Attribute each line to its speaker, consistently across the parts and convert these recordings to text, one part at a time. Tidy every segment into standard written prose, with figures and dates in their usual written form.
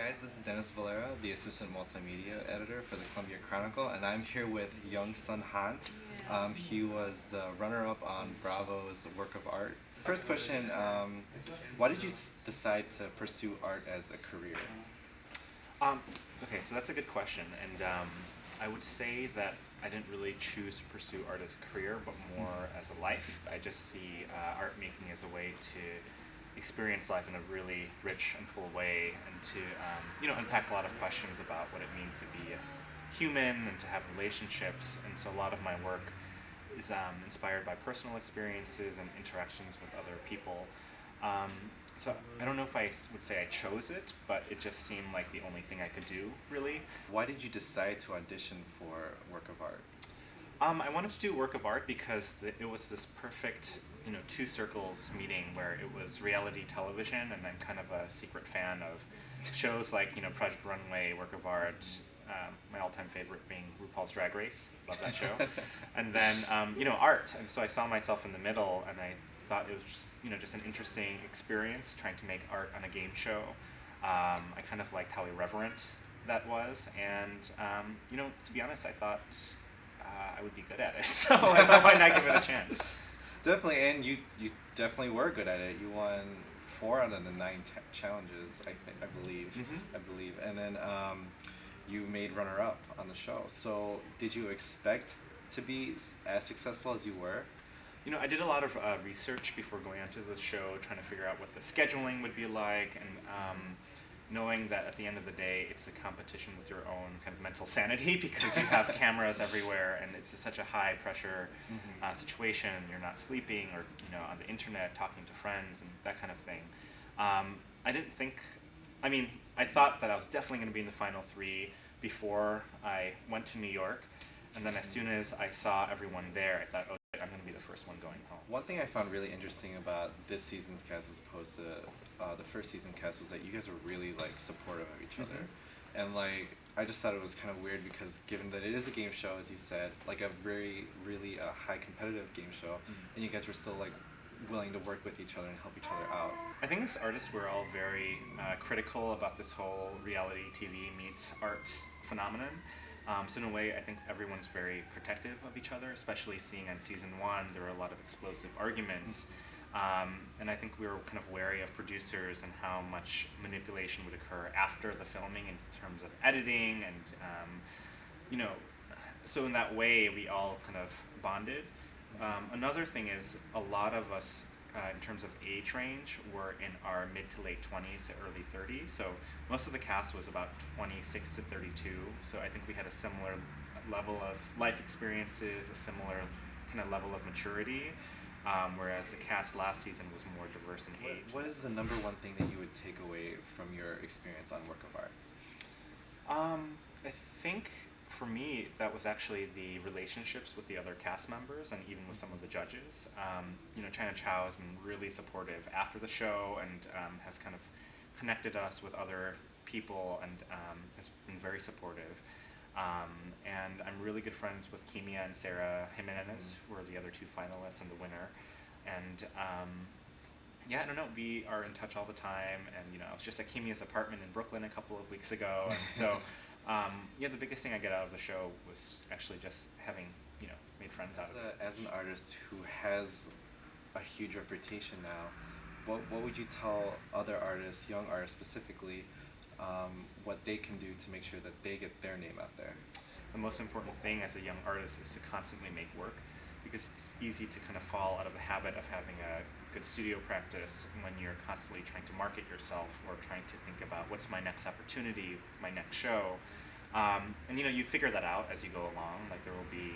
Speaker 1: guys, this is Valera, the Assistant Multimedia Editor for the Columbia Chronicle, and I'm here with Young Sun Han. He was the runner-up on Bravo's Work of Art. First question, why did you decide to pursue art as a career?
Speaker 2: Okay, so that's a good question, and I would say that I didn't really choose to pursue art as a career, but more as a life. I just see art making as a way to experience life in a really rich and full way, and to unpack a lot of questions about what it means to be a human and to have relationships. And so a lot of my work is inspired by personal experiences and interactions with other people. So I don't know if I would say I chose it, but it just seemed like the only thing I could do, really.
Speaker 1: Why did you decide to audition for Work of Art?
Speaker 2: I wanted to do Work of Art because it was this perfect, two circles meeting where it was reality television, and I'm kind of a secret fan of shows like, Project Runway, Work of Art, my all-time favorite being RuPaul's Drag Race. Love that show. And then, art. And so I saw myself in the middle, and I thought it was just an interesting experience trying to make art on a game show. I kind of liked how irreverent that was, and to be honest, I thought I would be good at it. So I thought, why not give it a chance?
Speaker 1: Definitely, and you definitely were good at it. You won 4 out of the 9 challenges, I believe.
Speaker 2: Mm-hmm.
Speaker 1: I believe, and then you made runner-up on the show. So did you expect to be as successful as you were?
Speaker 2: I did a lot of research before going onto the show, trying to figure out what the scheduling would be like, and knowing that at the end of the day, it's a competition with your own kind of mental sanity, because you have cameras everywhere, and it's such a high-pressure situation. You're not sleeping, or on the internet talking to friends and that kind of thing. I thought that I was definitely going to be in the final 3 before I went to New York, and then as soon as I saw everyone there, I thought, oh, I'm going to be the first one going home.
Speaker 1: One thing I found really interesting about this season's cast as opposed to the first season cast was that you guys were really supportive of each other, and I just thought it was kind of weird because given that it is a game show, as you said, a very really high competitive game show, and you guys were still willing to work with each other and help each other out.
Speaker 2: I think as artists, we're all very critical about this whole reality TV meets art phenomenon. So in a way, I think everyone's very protective of each other, especially seeing on season 1, there were a lot of explosive arguments. And I think we were kind of wary of producers and how much manipulation would occur after the filming in terms of editing, and so in that way, we all kind of bonded. Another thing is, a lot of us, in terms of age range, were in our mid to late 20s to early 30s. So most of the cast was about 26 to 32. So I think we had a similar level of life experiences, a similar kind of level of maturity, whereas the cast last season was more diverse in age.
Speaker 1: What is the number one thing that you would take away from your experience on Work of Art?
Speaker 2: I think for me, that was actually the relationships with the other cast members and even with some of the judges. China Chow has been really supportive after the show, and has kind of connected us with other people, and has been very supportive. And I'm really good friends with Kimia and Sarah Jimenez, who are the other 2 finalists and the winner. And I don't know, we are in touch all the time, and I was just at Kimia's apartment in Brooklyn a couple of weeks ago, and so the biggest thing I get out of the show was actually just having made friends out of it.
Speaker 1: As an artist who has a huge reputation now, what would you tell other artists, young artists specifically, what they can do to make sure that they get their name out there?
Speaker 2: The most important thing as a young artist is to constantly make work, because it's easy to kind of fall out of the habit of having a good studio practice when you're constantly trying to market yourself or trying to think about what's my next opportunity, my next show. And you figure that out as you go along. There will be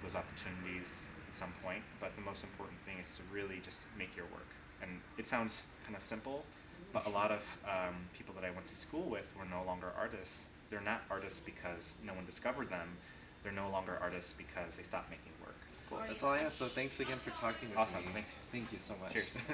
Speaker 2: those opportunities at some point, but the most important thing is to really just make your work. And it sounds kind of simple, but a lot of people that I went to school with were no longer artists. They're not artists because no one discovered them. They're no longer artists because they stopped making work.
Speaker 1: Cool. That's all I have, so thanks again for talking with me.
Speaker 2: Awesome, thanks.
Speaker 1: Thank you so much.
Speaker 2: Cheers.